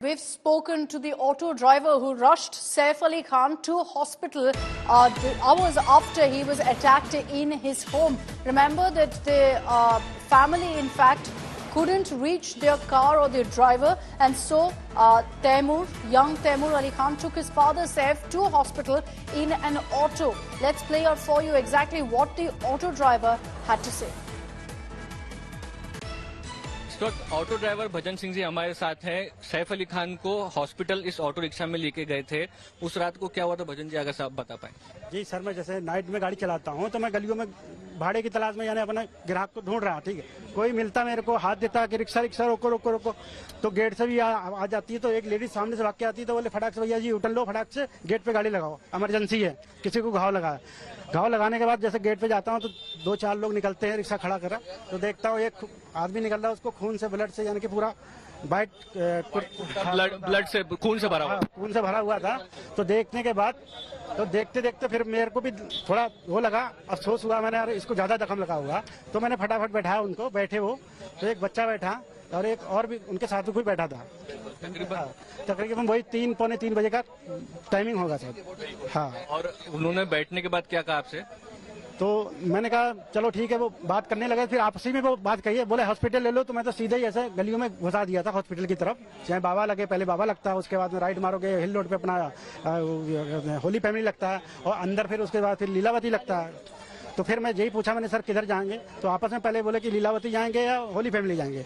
We've spoken to the auto driver who rushed Saif Ali Khan to hospital hours after he was attacked in his home. Remember that the family, in fact, couldn't reach their car or their driver, and so young Taimur Ali Khan took his father Saif to hospital in an auto. Let's play out for you exactly what the auto driver had to say. इस वक्त auto driver भजन सिंह जी हमारे साथ हैं। सैफ अली खान को hospital इस auto rickshaw में लेके गए थे। उस रात को क्या हुआ था भजन जी, अगर साहब बता पाए। जी सर, मैं जैसे नाइट में गाड़ी चलाता हूँ तो मैं गलियों में भाड़े की तलाश में यानी अपने ग्राहक को ढूंढ रहा, ठीक है। कोई मिलता मेरे को हाथ देता कि रिक्शा रिक्शा रोको रोको रोको, तो गेट से भी आ जाती है। तो एक लेडीज सामने से भाग के आती है तो बोले फटाक से भैया जी उठन लो, फटाक से गेट पे गाड़ी लगाओ, इमरजेंसी है, किसी को घाव लगा है। घाव लगाने के बाद जैसे गेट पे जाता हूँ तो 2-4 लोग निकलते हैं, रिक्शा खड़ा करा तो देखता हूँ एक आदमी निकल रहा है, उसको खून से ब्लड से यानी कि पूरा वाइट ब्लड से खून से भरा हुआ था। तो देखने के बाद तो देखते देखते फिर मेरे को भी थोड़ा वो लगा, अफसोस हुआ। मैंने यार इसको ज्यादा जख्म लगा हुआ, तो मैंने फटाफट बैठाया उनको, बैठे वो तो एक बच्चा बैठा और एक और भी उनके साथ में कोई बैठा था। तकरीबन वही 3-3:45 बजे का टाइमिंग होगा सर। हाँ, और उन्होंने बैठने के बाद क्या कहा आपसे? तो मैंने कहा चलो ठीक है, वो बात करने लगे। फिर आपसी में वो बात कही है, बोले हॉस्पिटल ले लो। तो मैं तो सीधे ही ऐसे गलियों में घुसा दिया था हॉस्पिटल की तरफ, चाहे बाबा लगे, पहले बाबा लगता है, उसके बाद में राइट मारोगे हिल रोड पे अपना होली फैमिली लगता है, और अंदर फिर उसके बाद फिर लीलावती लगता है। तो फिर मैं यही पूछा मैंने, सर किधर जाएंगे? तो आपस में पहले बोले कि लीलावती जाएंगे या होली फैमिली जाएंगे।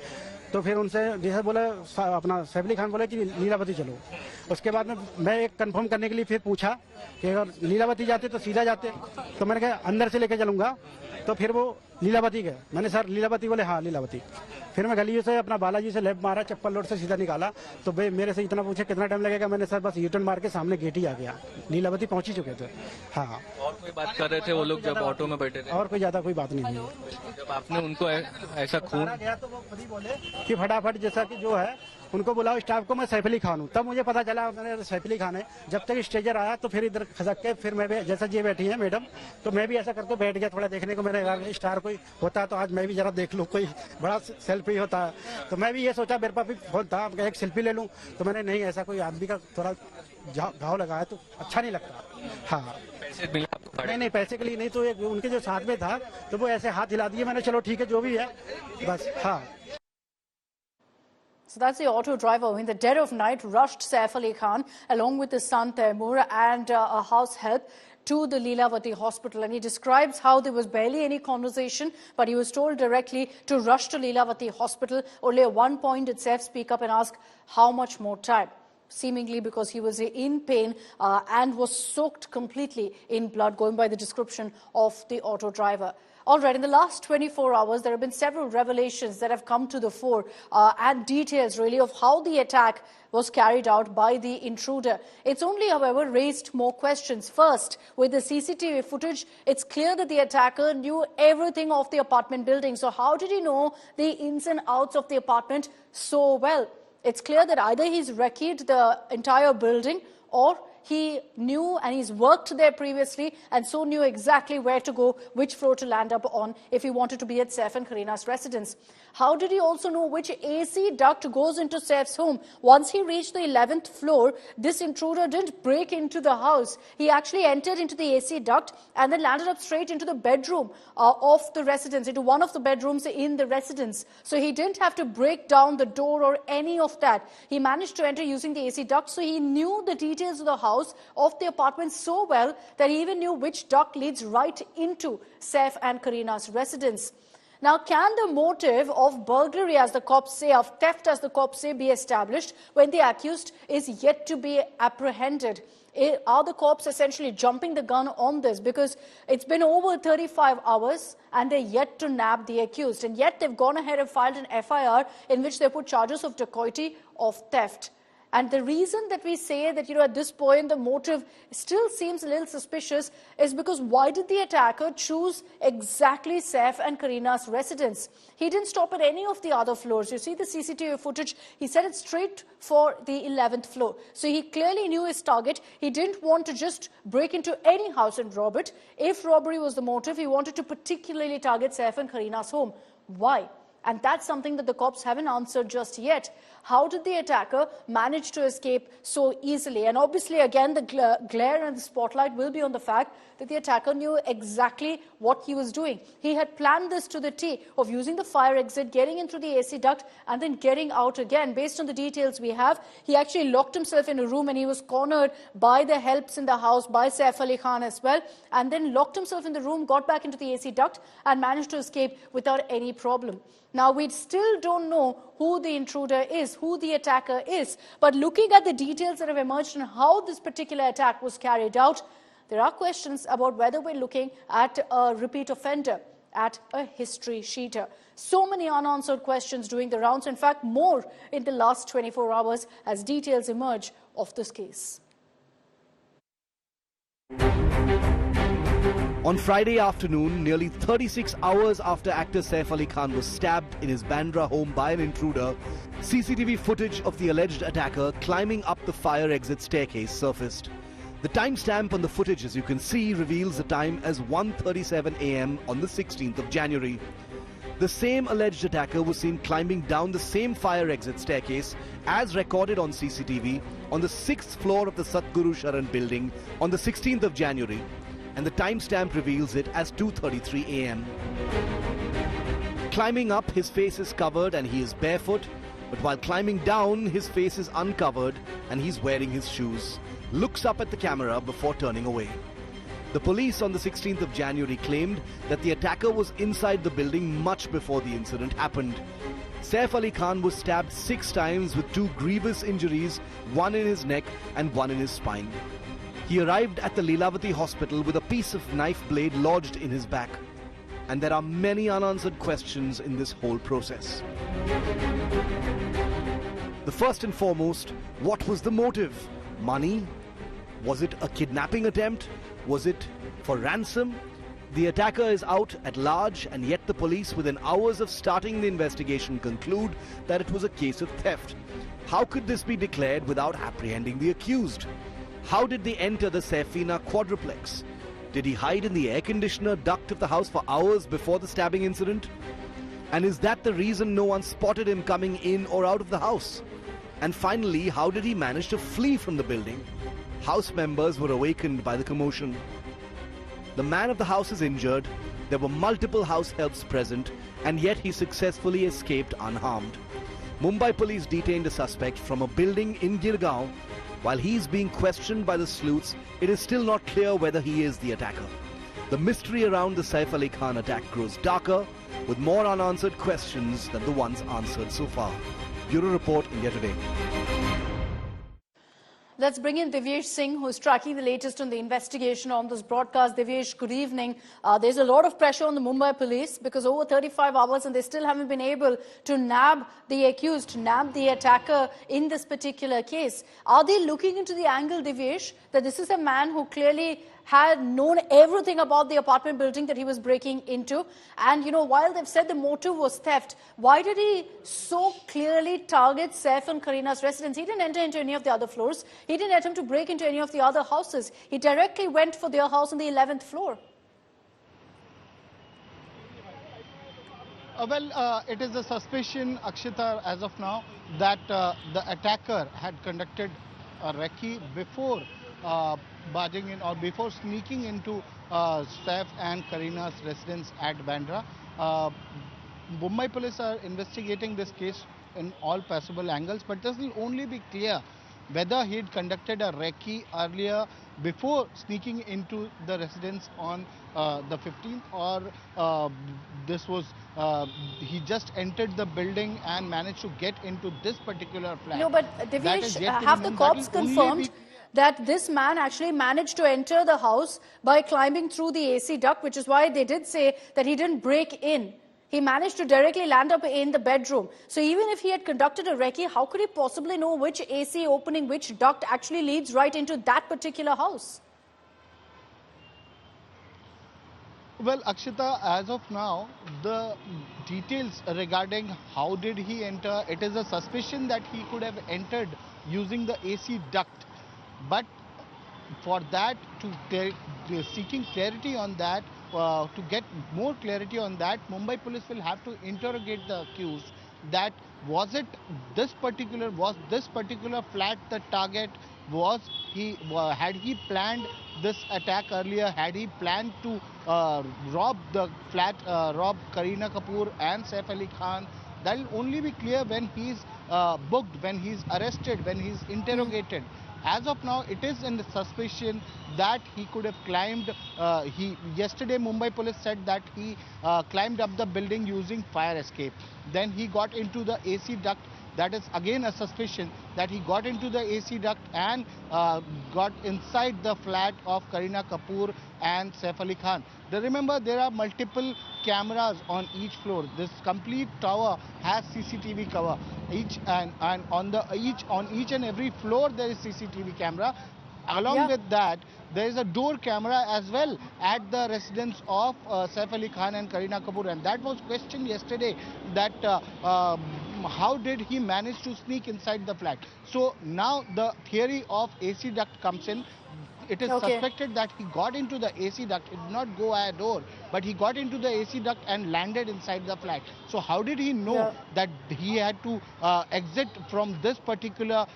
तो फिर उनसे जैसे बोले अपना सैफ अली खान बोले कि लीलावती चलो। उसके बाद में मैं एक कंफर्म करने के लिए फिर पूछा कि अगर लीलावती जाते तो सीधा जाते, तो मैंने कहा अंदर से लेके चलूंगा। तो फिर वो लीलावती गए। मैंने सर लीलावती, बोले हाँ लीलावती। फिर मैं गलियों से अपना बालाजी से लेफ्ट मारा, चप्पल रोड से सीधा निकाला। तो मेरे से इतना पूछे कितना टाइम लगेगा, मैंने सर बस यूटर्न मार के सामने गेट ही आ गया, लीलावती पहुंच ही चुके थे। हाँ, और कोई बात कर रहे थे वो लोग जब ऑटो में बैठे थे? और कोई ज्यादा कोई बात नहीं हुई। जब आपने उनको ऐसा खून गया तो वो खुद ही बोले कि फटाफट जैसा कि जो है उनको बुलाओ स्टाफ को, मैं सैफ अली खान हूँ। तब मुझे पता चला मैंने सैफ अली खान है। जब तक स्टेजर आया तो फिर इधर खसक के फिर मैं भी जैसा ये बैठी है मैडम, तो मैं भी ऐसा करके बैठ गया थोड़ा देखने को। मैंने स्टार कोई होता तो आज मैं भी जरा देख लूँ, कोई बड़ा सेल्फी होता है। तो मैं भी ये सोचा, मेरे पास भी फोन था, एक सेल्फी ले लूँ। तो मैंने नहीं, ऐसा कोई आदमी का थोड़ा घाव लगा है तो अच्छा नहीं लगता। हाँ, पैसे मिले आपको? नहीं, पैसे के लिए नहीं, तो एक उनके जो साथ में था तो वो ऐसे हाथ हिला दिए। मैंने चलो ठीक है जो भी है बस। हाँ, So that's the auto driver who in the dead of night rushed Saif Ali Khan along with his son Taimur and a house help to the Leelavati hospital. And he describes how there was barely any conversation, but he was told directly to rush to Leelavati hospital. Only at one point did Saif speak up and ask how much more time, seemingly because he was in pain and was soaked completely in blood, going by the description of the auto driver. All right, in the last 24 hours, there have been several revelations that have come to the fore and details, really, of how the attack was carried out by the intruder. It's only, however, raised more questions. First, with the CCTV footage, it's clear that the attacker knew everything of the apartment building. So how did he know the ins and outs of the apartment so well? It's clear that either he's recce'd the entire building or he knew and he's worked there previously and so knew exactly where to go, which floor to land up on if he wanted to be at Saif and Karina's residence. How did he also know which AC duct goes into Saif's home? Once he reached the 11th floor, this intruder didn't break into the house. He actually entered into the AC duct and then landed up straight into the bedroom of the residence, into one of the bedrooms in the residence. So he didn't have to break down the door or any of that. He managed to enter using the AC duct, so he knew the details of the house, of the apartment so well that he even knew which duct leads right into Saif and Karina's residence. Now, can the motive of burglary, as the cops say, of theft, as the cops say, be established when the accused is yet to be apprehended? Are the cops essentially jumping the gun on this? Because it's been over 35 hours and they're yet to nab the accused. And yet they've gone ahead and filed an FIR in which they put charges of dacoity, of theft. And the reason that we say that, at this point, the motive still seems a little suspicious is because why did the attacker choose exactly Saif and Karina's residence? He didn't stop at any of the other floors. You see the CCTV footage, he set it straight for the 11th floor. So he clearly knew his target. He didn't want to just break into any house and rob it. If robbery was the motive, he wanted to particularly target Saif and Karina's home. Why? And that's something that the cops haven't answered just yet. How did the attacker manage to escape so easily? And obviously, again, the glare and the spotlight will be on the fact that the attacker knew exactly what he was doing. He had planned this to the T of using the fire exit, getting in through the AC duct, and then getting out again. Based on the details we have, he actually locked himself in a room and he was cornered by the helps in the house, by Saif Ali Khan as well, and then locked himself in the room, got back into the AC duct, and managed to escape without any problem. Now, we still don't know who the intruder is, who the attacker is, but looking at the details that have emerged on how this particular attack was carried out, there are questions about whether we're looking at a repeat offender, at a history sheeter. So many unanswered questions doing the rounds, in fact, more in the last 24 hours as details emerge of this case. On Friday afternoon, nearly 36 hours after actor Saif Ali Khan was stabbed in his Bandra home by an intruder, CCTV footage of the alleged attacker climbing up the fire exit staircase surfaced. The timestamp on the footage, as you can see, reveals the time as 1:37 a.m. on the 16th of January. The same alleged attacker was seen climbing down the same fire exit staircase as recorded on CCTV on the 6th floor of the Satguru Sharan building on the 16th of January, and the timestamp reveals it as 2:33 a.m. Climbing up, his face is covered and he is barefoot, but while climbing down, his face is uncovered and he's wearing his shoes. Looks up at the camera before turning away. The police on the 16th of January claimed that the attacker was inside the building much before the incident happened. Saif Ali Khan was stabbed 6 times with 2 grievous injuries, one in his neck and one in his spine. He arrived at the Lilavati hospital with a piece of knife blade lodged in his back. And there are many unanswered questions in this whole process. The first and foremost, what was the motive? Money? Was it a kidnapping attempt? Was it for ransom? The attacker is out at large, and yet the police, within hours of starting the investigation, conclude that it was a case of theft. How could this be declared without apprehending the accused? How did they enter the Saifina quadruplex? Did he hide in the air conditioner duct of the house for hours before the stabbing incident? And is that the reason no one spotted him coming in or out of the house? And finally, how did he manage to flee from the building? House members were awakened by the commotion. The man of the house is injured. There were multiple house helps present, and yet he successfully escaped unharmed. Mumbai police detained a suspect from a building in Girgaon. While he is being questioned by the sleuths, it is still not clear whether he is the attacker. The mystery around the Saif Ali Khan attack grows darker, with more unanswered questions than the ones answered so far. Bureau Report, India Today. Let's bring in Divyesh Singh, who is tracking the latest on the investigation on this broadcast. Divyesh, good evening. There's a lot of pressure on the Mumbai police because over 35 hours and they still haven't been able to nab the accused, nab the attacker in this particular case. Are they looking into the angle, Divyesh, that this is a man who clearly had known everything about the apartment building that he was breaking into? And, you know, while they've said the motive was theft, why did he so clearly target Saif and Karina's residence? He didn't enter into any of the other floors. He didn't attempt to break into any of the other houses. He directly went for their house on the 11th floor. It is a suspicion, Akshita, as of now, that the attacker had conducted a recce before barging in or before sneaking into Saif and Karina's residence at Bandra. Mumbai police are investigating this case in all possible angles, but this will only be clear whether he had conducted a recce earlier before sneaking into the residence on the 15th, or this was he just entered the building and managed to get into this particular flat. No, but Divyesh, have the cops confirmed that this man actually managed to enter the house by climbing through the AC duct, which is why they did say that he didn't break in. He managed to directly land up in the bedroom. So even if he had conducted a recce, how could he possibly know which AC opening, which duct actually leads right into that particular house? Well, Akshita, as of now, the details regarding how did he enter, it is a suspicion that he could have entered using the AC duct. But for that, seeking clarity on that, to get more clarity on that, Mumbai police will have to interrogate the accused that Was this particular flat the target? Had he planned this attack earlier? Had he planned to rob the flat, rob Kareena Kapoor and Saif Ali Khan? That will only be clear when he's booked, when he's arrested, when he's interrogated. As of now, it is in the suspicion that he could have climbed. Yesterday, Mumbai police said that he climbed up the building using fire escape. Then he got into the AC duct. That is again a suspicion that he got into the AC duct and got inside the flat of Kareena Kapoor and Saif Ali Khan. Remember, there are multiple cameras on each floor. This complete tower has CCTV cover. On each and every floor there is CCTV camera. Along with that, there is a door camera as well at the residence of Saif Ali Khan and Kareena Kapoor, and that was questioned yesterday, that how did he manage to sneak inside the flat. So now the theory of AC duct comes in. It is suspected that he got into the AC duct. It did not go via door, but he got into the AC duct and landed inside the flat. So how did he know that he had to exit from this particular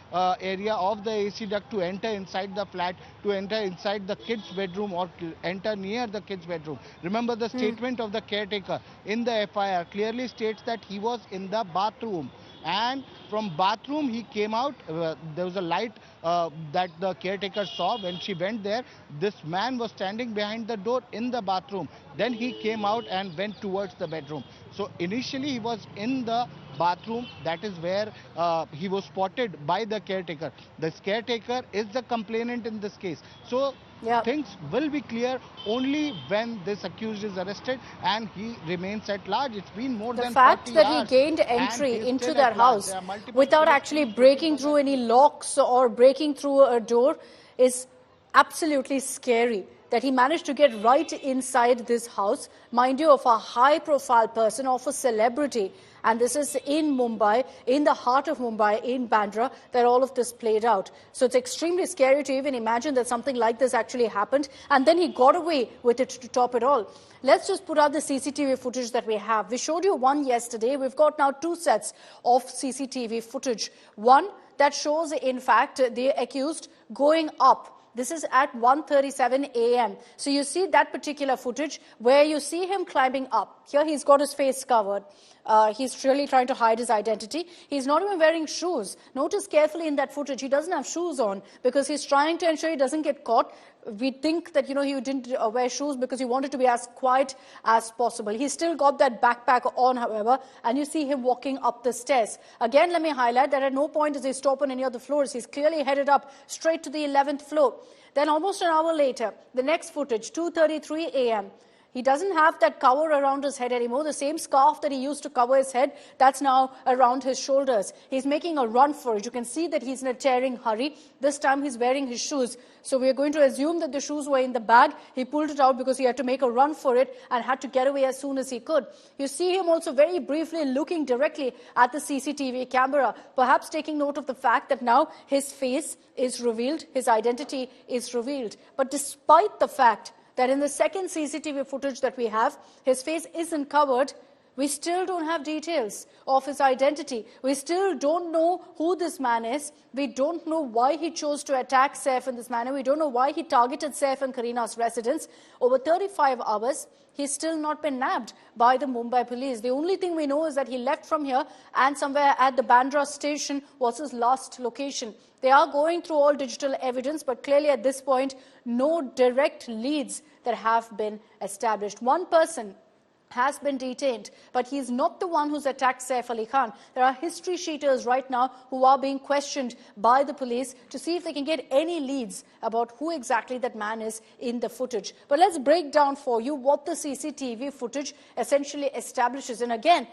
area of the AC duct to enter inside the flat, to enter inside the kids' bedroom or enter near the kids' bedroom? Remember, the statement of the caretaker in the FIR clearly states that he was in the bathroom. And from bathroom he came out. There was a light that the caretaker saw when she went there. This man was standing behind the door in the bathroom. Then he came out and went towards the bedroom. So initially he was in the bathroom. That is where he was spotted by the caretaker. This caretaker is the complainant in this case. So things will be clear only when this accused is arrested and he remains at large. It's been more than 40 hours. The fact that he gained entry into that house without actually breaking through any locks or breaking through a door is absolutely scary. That he managed to get right inside this house, mind you, of a high-profile person, of a celebrity. And this is in Mumbai, in the heart of Mumbai, in Bandra, that all of this played out. So it's extremely scary to even imagine that something like this actually happened. And then he got away with it to top it all. Let's just put out the CCTV footage that we have. We showed you one yesterday. We've got now two sets of CCTV footage. One that shows, in fact, the accused going up. This is at 1:37 a.m. So you see that particular footage where you see him climbing up. Here he's got his face covered. He's really trying to hide his identity. He's not even wearing shoes. Notice carefully in that footage, he doesn't have shoes on because he's trying to ensure he doesn't get caught. We think that, he didn't wear shoes because he wanted to be as quiet as possible. He's still got that backpack on, however, and you see him walking up the stairs. Again, let me highlight that at no point does he stop on any of the floors. He's clearly headed up straight to the 11th floor. Then almost an hour later, the next footage, 2:33 a.m., he doesn't have that cover around his head anymore. The same scarf that he used to cover his head, that's now around his shoulders. He's making a run for it. You can see that he's in a tearing hurry. This time he's wearing his shoes. So we're going to assume that the shoes were in the bag. He pulled it out because he had to make a run for it and had to get away as soon as he could. You see him also very briefly looking directly at the CCTV camera, perhaps taking note of the fact that now his face is revealed, his identity is revealed. But despite the fact that in the second CCTV footage that we have, his face isn't covered, we still don't have details of his identity. We still don't know who this man is. We don't know why he chose to attack Saif in this manner. We don't know why he targeted Saif and Kareena's residence. Over 35 hours, he's still not been nabbed by the Mumbai police. The only thing we know is that he left from here and somewhere at the Bandra station was his last location. They are going through all digital evidence, but clearly at this point, no direct leads that have been established. One person has been detained, but he's not the one who's attacked Saif Ali Khan. There are history sheeters right now who are being questioned by the police to see if they can get any leads about who exactly that man is in the footage. But let's break down for you what the CCTV footage essentially establishes. And again,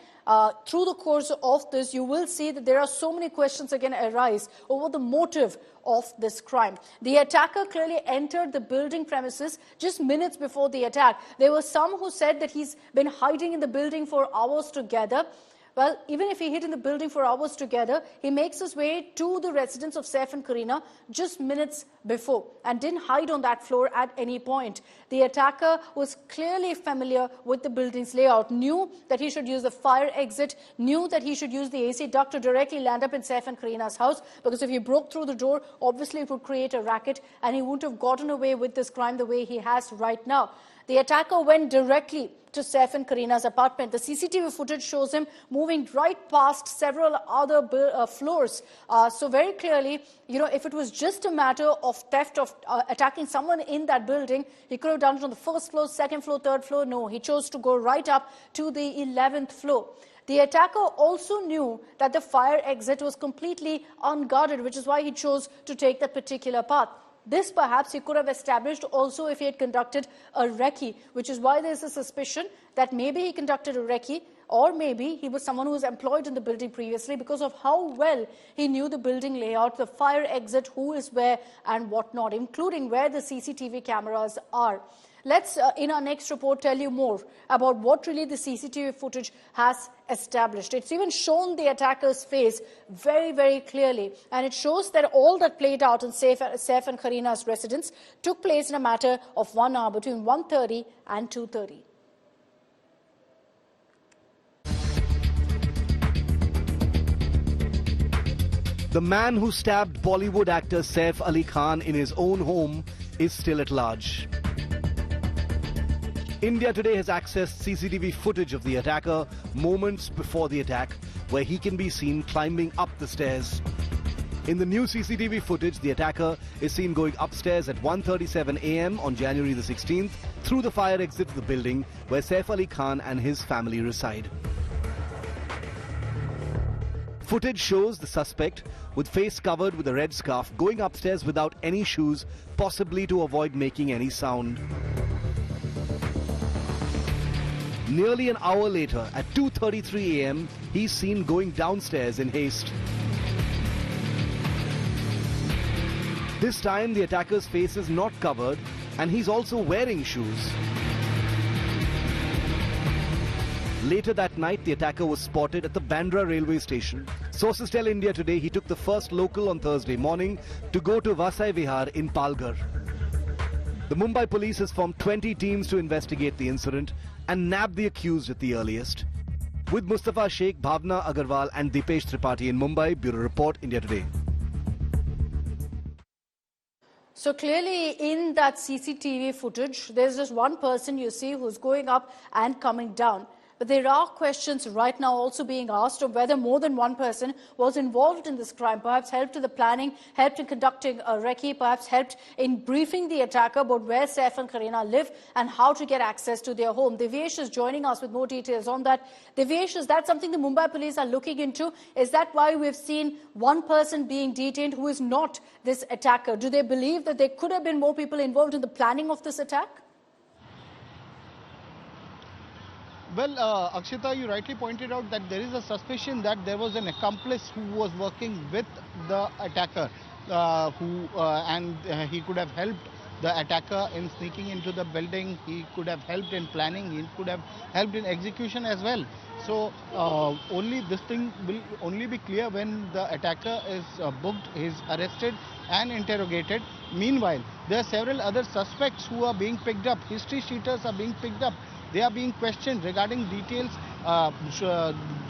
through the course of this, you will see that there are so many questions again arise over the motive of this crime. The attacker clearly entered the building premises just minutes before the attack. There were some who said that he's been hiding in the building for hours together. Well, even if he hid in the building for hours together, he makes his way to the residence of Saif and Kareena just minutes before and didn't hide on that floor at any point. The attacker was clearly familiar with the building's layout, knew that he should use the fire exit, knew that he should use the AC duct to directly land up in Saif and Kareena's house, because if he broke through the door, obviously it would create a racket and he wouldn't have gotten away with this crime the way he has right now. The attacker went directly to Saif and Kareena's apartment. The CCTV footage shows him moving right past several other floors. So very clearly, if it was just a matter of theft, of attacking someone in that building, he could have done it on the first floor, second floor, third floor. No, he chose to go right up to the 11th floor. The attacker also knew that the fire exit was completely unguarded, which is why he chose to take that particular path. This perhaps he could have established also if he had conducted a recce, which is why there is a suspicion that maybe he conducted a recce, or maybe he was someone who was employed in the building previously, because of how well he knew the building layout, the fire exit, who is where and whatnot, including where the CCTV cameras are. Let's, in our next report, tell you more about what really the CCTV footage has established. It's even shown the attacker's face very, very clearly. And it shows that all that played out in Saif and Kareena's residence took place in a matter of 1 hour, between 1:30 and 2:30. The man who stabbed Bollywood actor Saif Ali Khan in his own home is still at large. India today has accessed CCTV footage of the attacker moments before the attack, where he can be seen climbing up the stairs. In the new CCTV footage, the attacker is seen going upstairs at 1:37 a.m. on January the 16th through the fire exit of the building where Saif Ali Khan and his family reside. Footage shows the suspect with face covered with a red scarf going upstairs without any shoes, possibly to avoid making any sound. Nearly an hour later, at 2:33 a.m., he's seen going downstairs in haste. This time, the attacker's face is not covered, and he's also wearing shoes. Later that night, the attacker was spotted at the Bandra railway station. Sources tell India Today he took the first local on Thursday morning to go to Vasai Vihar in Palghar. The Mumbai police has formed 20 teams to investigate the incident and nab the accused at the earliest. With Mustafa Sheikh, Bhavna Agarwal and Dipesh Tripathi in Mumbai, Bureau Report, India Today. So clearly in that CCTV footage, there's just one person you see who's going up and coming down. But there are questions right now also being asked of whether more than one person was involved in this crime, perhaps helped in the planning, helped in conducting a recce, perhaps helped in briefing the attacker about where Saif and Kareena live and how to get access to their home. Divyesh is joining us with more details on that. Divyesh, is that something the Mumbai police are looking into? Is that why we've seen one person being detained who is not this attacker? Do they believe that there could have been more people involved in the planning of this attack? Well, Akshita, you rightly pointed out that there is a suspicion that there was an accomplice who was working with the attacker, and he could have helped the attacker in sneaking into the building. He could have helped in planning. He could have helped in execution as well. So only this thing will only be clear when the attacker is booked, is arrested and interrogated. Meanwhile, there are several other suspects who are being picked up. History sheeters are being picked up. They are being questioned regarding details.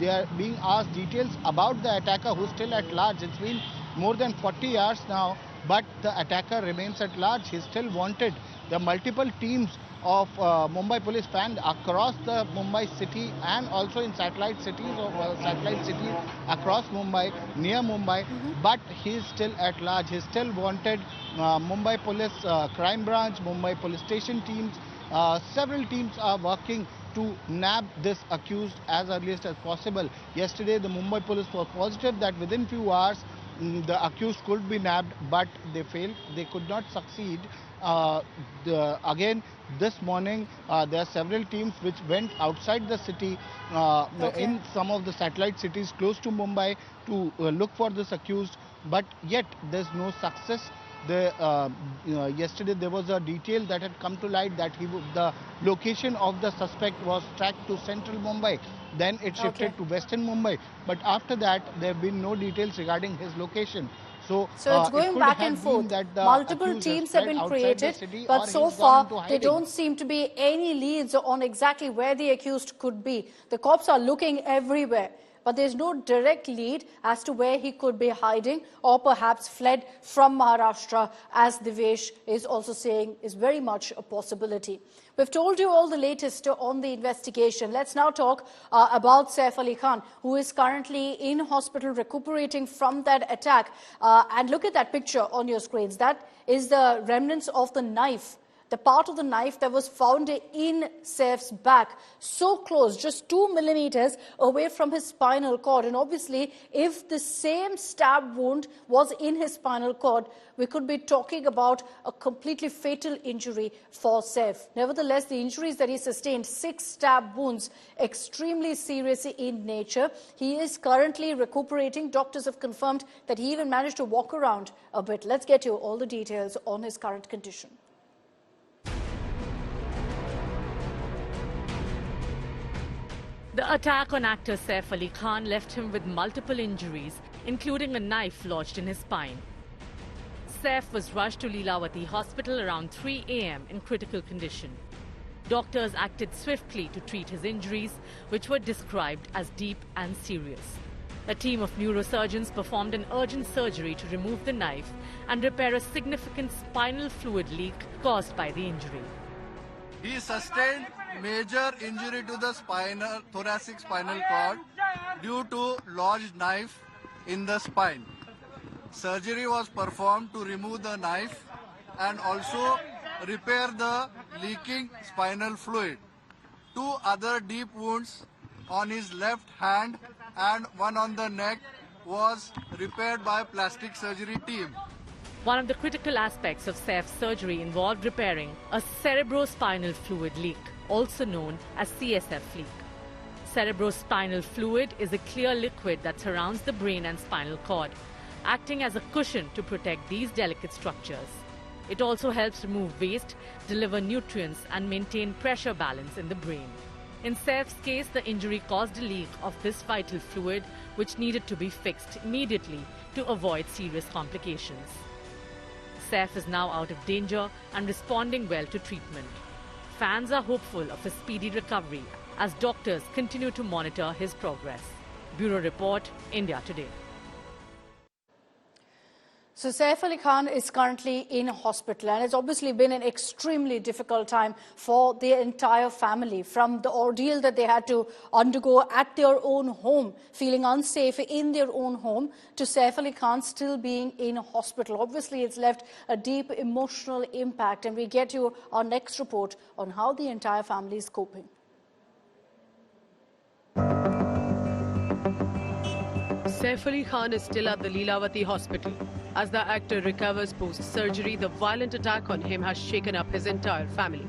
They are being asked details about the attacker who is still at large. It's been more than 40 hours now, but the attacker remains at large. He's still wanted. The multiple teams of Mumbai police found across the Mumbai city and also in satellite cities across Mumbai, near Mumbai, but he is still at large. He's still wanted. Mumbai police crime branch, Mumbai police station teams, several teams are working to nab this accused as earliest as possible. Yesterday, the Mumbai police were positive that within few hours, the accused could be nabbed, but they failed. They could not succeed. Again, this morning, there are several teams which went outside the city in some of the satellite cities close to Mumbai to look for this accused, but yet there's no success. Yesterday there was a detail that had come to light that the location of the suspect was tracked to central Mumbai. Then it shifted to western Mumbai. But after that, there have been no details regarding his location. So it's going back and forth. Multiple teams have been created, but so far there don't seem to be any leads on exactly where the accused could be. The cops are looking everywhere, but there's no direct lead as to where he could be hiding or perhaps fled from Maharashtra, as Divesh is also saying is very much a possibility. We've told you all the latest on the investigation. Let's now talk about Saif Ali Khan, who is currently in hospital recuperating from that attack. And look at that picture on your screens. That is the remnants of the knife, the part of the knife that was found in Saif's back, so close, just 2 millimeters away from his spinal cord. And obviously, if the same stab wound was in his spinal cord, we could be talking about a completely fatal injury for Saif. Nevertheless, the injuries that he sustained, 6 stab wounds, extremely serious in nature. He is currently recuperating. Doctors have confirmed that he even managed to walk around a bit. Let's get you all the details on his current condition. The attack on actor Saif Ali Khan left him with multiple injuries, including a knife lodged in his spine. Saif was rushed to Lilavati Hospital around 3 a.m. in critical condition. Doctors acted swiftly to treat his injuries, which were described as deep and serious. A team of neurosurgeons performed an urgent surgery to remove the knife and repair a significant spinal fluid leak caused by the injury. He sustained major injury to the thoracic spinal cord due to lodged knife in the spine. Surgery was performed to remove the knife and also repair the leaking spinal fluid. 2 other deep wounds on his left hand and one on the neck was repaired by plastic surgery team. One of the critical aspects of Saif's surgery involved repairing a cerebrospinal fluid leak, also known as CSF leak. Cerebrospinal fluid is a clear liquid that surrounds the brain and spinal cord, acting as a cushion to protect these delicate structures. It also helps remove waste, deliver nutrients and maintain pressure balance in the brain. In Saif's case, the injury caused a leak of this vital fluid, which needed to be fixed immediately to avoid serious complications. Saif is now out of danger and responding well to treatment. Fans are hopeful of a speedy recovery as doctors continue to monitor his progress. Bureau Report, India Today. So Saif Ali Khan is currently in hospital, and it's obviously been an extremely difficult time for the entire family, from the ordeal that they had to undergo at their own home, feeling unsafe in their own home, to Saif Ali Khan still being in hospital. Obviously, it's left a deep emotional impact, and we get you our next report on how the entire family is coping. Saif Ali Khan is still at the Lilavati hospital. As the actor recovers post-surgery, the violent attack on him has shaken up his entire family.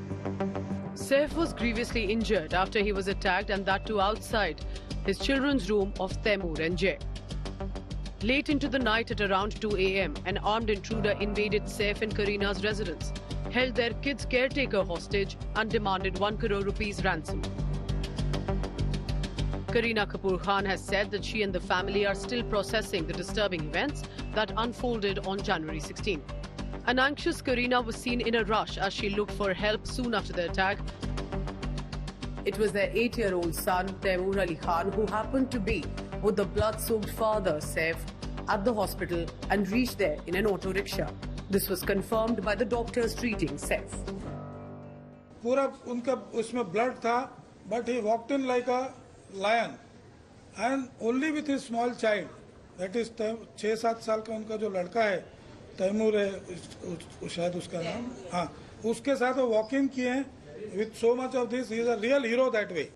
Saif was grievously injured after he was attacked, and that too outside his children's room of Taimur and Jay. Late into the night at around 2 a.m., an armed intruder invaded Saif and Karina's residence, held their kid's caretaker hostage and demanded 1 crore rupees ransom. Kareena Kapoor Khan has said that she and the family are still processing the disturbing events that unfolded on January 16. An anxious Kareena was seen in a rush as she looked for help soon after the attack. It was their 8-year-old son, Taimur Ali Khan, who happened to be with the blood-soaked father, Saif, at the hospital and reached there in an auto rickshaw. This was confirmed by the doctors treating Saif. पूरा उनका उसमें blood था, but he walked in like a lion and only with his small child, that is 6-7 साल का उनका जो लड़का है, तैमूर है शायद उसका नाम, हाँ, उसके साथ वो वॉकिंग किए हैं. With so much of this, he is a real hero that way.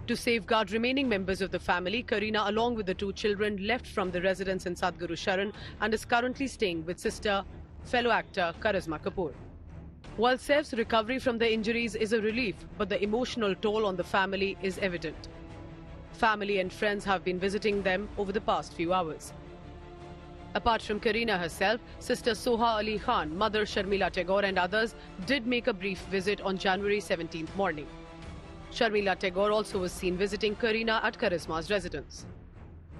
To safeguard remaining members of the family, Kareena, along with the 2 children, left from the residence in Sadhguru Sharan and is currently staying with sister, fellow actor Karizma Kapoor. While Saif's recovery from the injuries is a relief, but the emotional toll on the family is evident. Family and friends have been visiting them over the past few hours. Apart from Kareena herself, sister Saif Ali Khan, mother Sharmila Tagore and others did make a brief visit on January 17th morning. Sharmila Tagore also was seen visiting Kareena at Karisma's residence.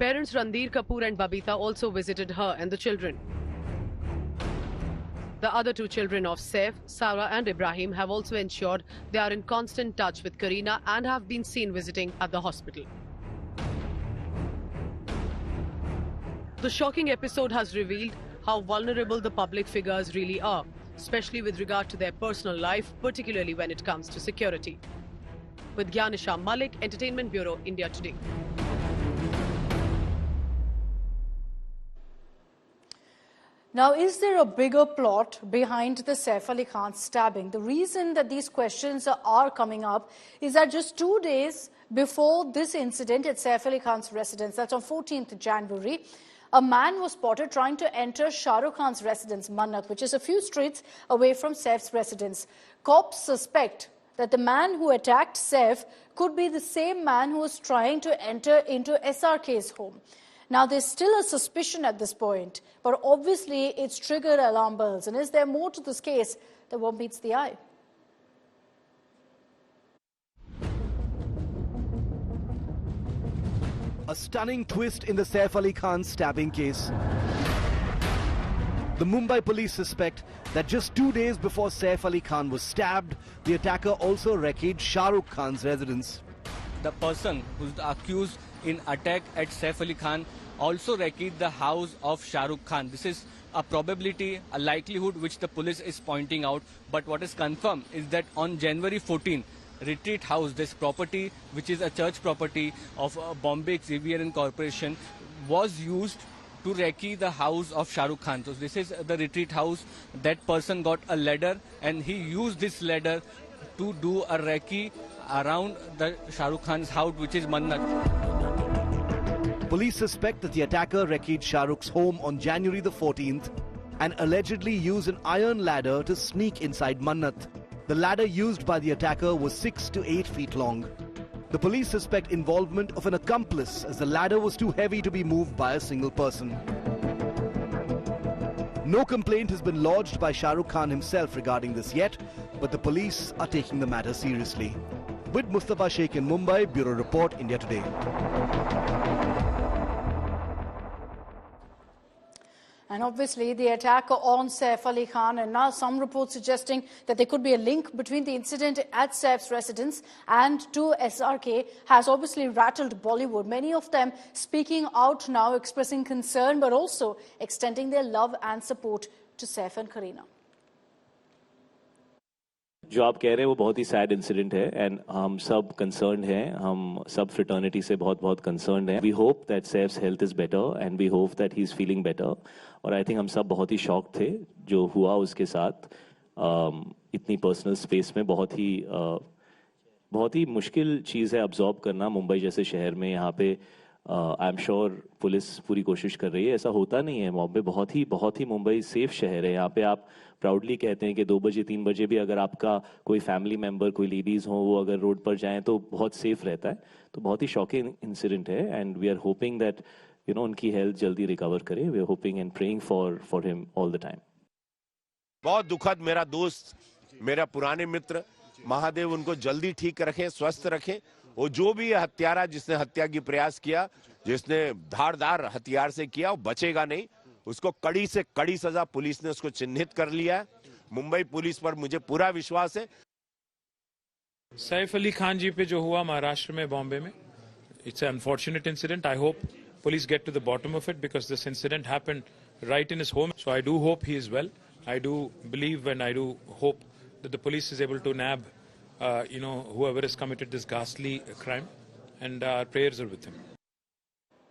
Parents Randir Kapoor and Babita also visited her and the children. The other two children of Saif, Sarah and Ibrahim have also ensured they are in constant touch with Kareena and have been seen visiting at the hospital. The shocking episode has revealed how vulnerable the public figures really are, especially with regard to their personal life, particularly when it comes to security. With Gyanisha Malik, Entertainment Bureau, India Today. Now, is there a bigger plot behind the Saif Ali Khan stabbing? The reason that these questions are coming up is that just 2 days before this incident at Saif Ali Khan's residence, that's on 14th January, a man was spotted trying to enter Shah Rukh Khan's residence, Manhunt, which is a few streets away from Saif's residence. Cops suspect that the man who attacked Saif could be the same man who was trying to enter into SRK's home. Now, there's still a suspicion at this point, but obviously it's triggered alarm bells. And is there more to this case than what meets the eye? A stunning twist in the Saif Ali Khan stabbing case. The Mumbai police suspect that just 2 days before Saif Ali Khan was stabbed, the attacker also wrecked Shah Rukh Khan's residence. The person who's accused in attack at Saif Ali Khan also wrecked the house of Shah Rukh Khan. This is a probability, a likelihood which the police is pointing out. But what is confirmed is that on January 14, Retreat House, this property, which is a church property of Bombay Xavier and Corporation, was used to recce the house of Shah Rukh Khan. So this is the Retreat House. That person got a ladder and he used this ladder to do a recce around the Shah Rukh Khan's house, which is Manhunt. Police suspect that the attacker wrecked Shah Rukh's home on January the 14th and allegedly used an iron ladder to sneak inside Manhunt. The ladder used by the attacker was 6 to 8 feet long. The police suspect involvement of an accomplice as the ladder was too heavy to be moved by a single person. No complaint has been lodged by Shah Rukh Khan himself regarding this yet, but the police are taking the matter seriously. With Mustafa Sheikh in Mumbai, Bureau Report, India Today. And obviously the attack on Saif Ali Khan, and now some reports suggesting that there could be a link between the incident at Saif's residence and to SRK, has obviously rattled Bollywood. Many of them speaking out now, expressing concern, but also extending their love and support to Saif and Kareena. जो आप कह रहे हैं वो बहुत ही sad incident है and हम सब कंसर्न्ड हैं, हम सब फ्रेटर्निटी से बहुत कंसर्न्ड हैं. We hope that Saif's health is better and we hope that he is feeling better. और आई थिंक हम सब बहुत ही शॉक थे जो हुआ उसके साथ. इतनी पर्सनल स्पेस में बहुत ही मुश्किल चीज़ है अब्जॉर्ब करना मुंबई जैसे शहर में. यहाँ पे आई एम श्योर पुलिस पूरी कोशिश कर रही है. ऐसा होता नहीं है बॉम्बे. बहुत ही मुंबई सेफ शहर है. यहाँ पे आप प्राउडली कहते हैं कि 2 बजे 3 बजे भी अगर आपका कोई फैमिली मेंबर, कोई लेडीज़ हो, वो अगर रोड पर जाएं तो बहुत सेफ रहता है. तो बहुत ही शॉकिंग इंसिडेंट है and we are hoping that उनकी हेल्थ जल्दी रिकवर करे. We are hoping and praying for him all the time. बहुत दुखद. मेरा दोस्त, मेरा पुराने मित्र, महादेव उनको जल्दी ठीक रखें, स्वस्थ रखें. वो जो भी हत्यारा जिसने हत्या की प्रयास किया, जिसने धारदार हथियार से किया, वो बचेगा नहीं. उसको कड़ी से कड़ी सजा पुलिस ने उसको चिन्हित कर लिया है. मुंबई पुलिस पर मुझे पूरा विश्वास है. सैफ अली खान जी पे जो हुआ महाराष्ट्र में, बॉम्बे में, it's an unfortunate incident. I hope police get to the bottom of it because this incident happened right in his home. So I do hope he is well. I do believe and I do hope that the police is able to nab, whoever has committed this ghastly crime, and our prayers are with him.